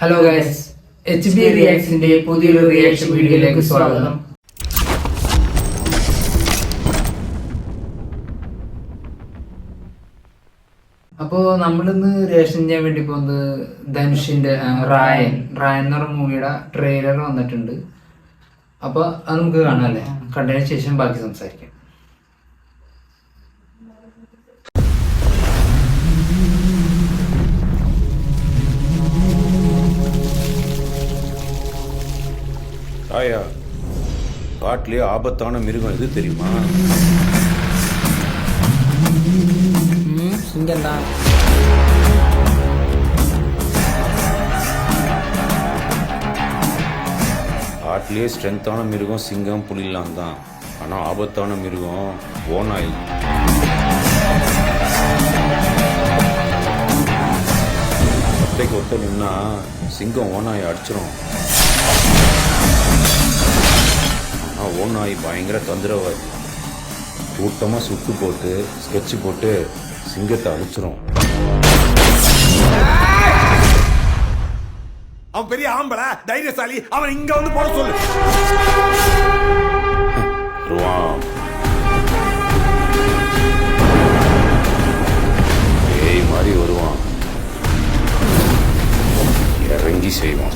Hello guys, HB റിയാക്ഷന്റെ പുതിയൊരു reaction വീഡിയോയിലേക്ക് സ്വാഗതം. അപ്പോൾ നമ്മളിന്ന് റിയാക്ഷൻ ചെയ്യാൻ വേണ്ടി പോകുന്നത് ധനുഷിന്റെ റായൻ എന്ന് പറഞ്ഞ മൂവിയുടെ ട്രെയിലർ വന്നിട്ടുണ്ട്. അപ്പോൾ അത് നമുക്ക് കാണാം അല്ലേ? കണ്ടതിന് ശേഷം ബാക്കി സംസാരിക്കാം. ஆயா, காட்டிலே ஆபத்தான மிருகம் எது தெரியுமா? சிங்கம்தான். காட்டிலே ஸ்ட்ரென்த்தான மிருகம் சிங்கம் புலிலாம் தான். ஆனால் ஆபத்தான மிருகம் ஓநாய். ஒத்தைக்கு ஒத்த நின்னா சிங்கம் ஓநாயை அடிச்சிடும். ஆனால் ஓநாய் பயங்கர தொந்தரவாதி. கூட்டமாக சுட்டு போட்டு ஸ்கெட்ச் போட்டு சிங்கத்தை அழிச்சிரும். அவன் பெரிய ஆம்பளை, தைரியசாலி. அவன் இங்க வந்து போட சொல்லு. ஏய் மாதிரி வருவான், இறங்கி செய்வான்.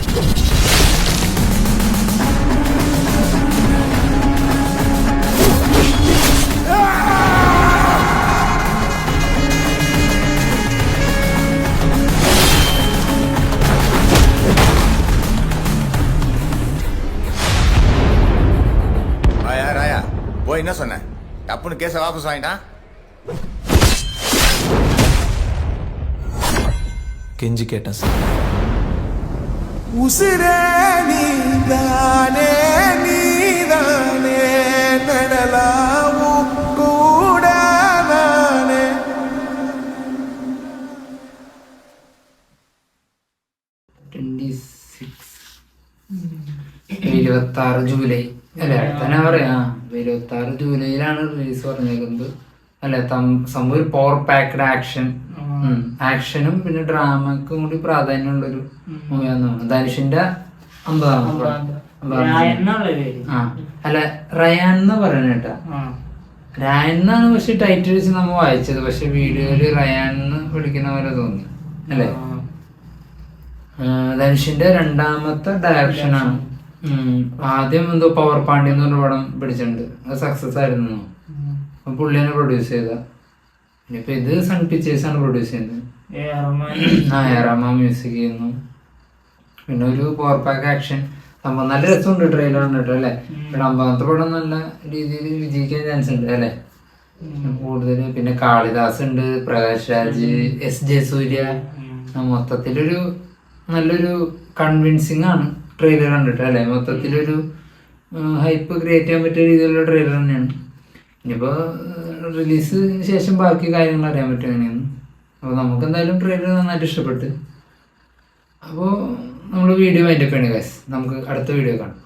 போய் என்ன சொன்ன? டப்புன்னு கேஸை வாபஸ் வாங்கிட்டான். கெஞ்சி கேட்டேன் சார். உசிரே நீதானே நீதானே நடலாவும் கூடாதானே. 26 ജൂലൈ അല്ലെ? അടുത്തന്നെ പറയാ. 26 ജൂലൈയിലാണ് റിലീസ് പറഞ്ഞേക്കുന്നത് അല്ലെ? സംഭവം ഒരു പവർ പാക്ഡ് ആക്ഷനും പിന്നെ ഡ്രാമക്കും കൂടി പ്രാധാന്യമുള്ളൊരു മൂവിയാണെന്നാണ്. ധനുഷിന്റെ 50 അല്ല, റയാൻ എന്ന് പറയണേട്ടാ. റയാൻ എന്നാണ് പക്ഷെ ടൈറ്റിൽ വെച്ച് നമ്മൾ വായിച്ചത്. പക്ഷെ വീഡിയോയില് റയാൻ എന്ന് വിളിക്കുന്ന പോലെ തോന്നി അല്ലെ? ധനുഷിന്റെ രണ്ടാമത്തെ ഡയറക്ഷനാണ്. ആദ്യം എന്തോ പവർ പാണ്ഡ്യ എന്ന് പറഞ്ഞ പടം പിടിച്ചിട്ടുണ്ട്, അത് സക്സസ് ആയിരുന്നു. അപ്പൊ പുള്ളിനെ പ്രൊഡ്യൂസ് ചെയ്ത. ഇനിയിപ്പോ ഇത് സൺ പിക്ചേഴ്സ് ആണ് പ്രൊഡ്യൂസ് ചെയ്യുന്നത്. റഹ്മാൻ മ്യൂസിക് ചെയ്യുന്നു. പിന്നെ ഒരു പവർ പാക്ക് ആക്ഷൻ സംഭവം. നല്ല രസമുണ്ട് ട്രെയിലർ കണ്ടിട്ട് അല്ലെ? പിന്നെ 50ാമത്തെ പടം നല്ല രീതിയിൽ വിജയിക്കാൻ ചാൻസ് ഉണ്ട് അല്ലെ? കൂടുതൽ പിന്നെ കാളിദാസ് ഉണ്ട്, പ്രകാശ് രാജ്, SJ സൂര്യ. മൊത്തത്തിലൊരു നല്ലൊരു കൺവിൻസിങ് ആണ് ട്രെയിലർ കണ്ടിട്ട് അല്ലെ? മൊത്തത്തിലൊരു ഹൈപ്പ് ക്രിയേറ്റ് ചെയ്യാൻ പറ്റിയ രീതിയിലുള്ള ട്രെയിലർ തന്നെയാണ്. ഇനിയിപ്പോൾ റിലീസിന് ശേഷം ബാക്കി കാര്യങ്ങൾ അറിയാൻ പറ്റും എങ്ങനെയാണ്. അപ്പോൾ നമുക്ക് എന്തായാലും ട്രെയിലർ നന്നായിട്ട് ഇഷ്ടപ്പെട്ട്. അപ്പോൾ നമ്മൾ വീഡിയോ വൈൻഡപ്പ് ചെയ്യണം ഗൈസ്. നമുക്ക് അടുത്ത വീഡിയോ കാണാം.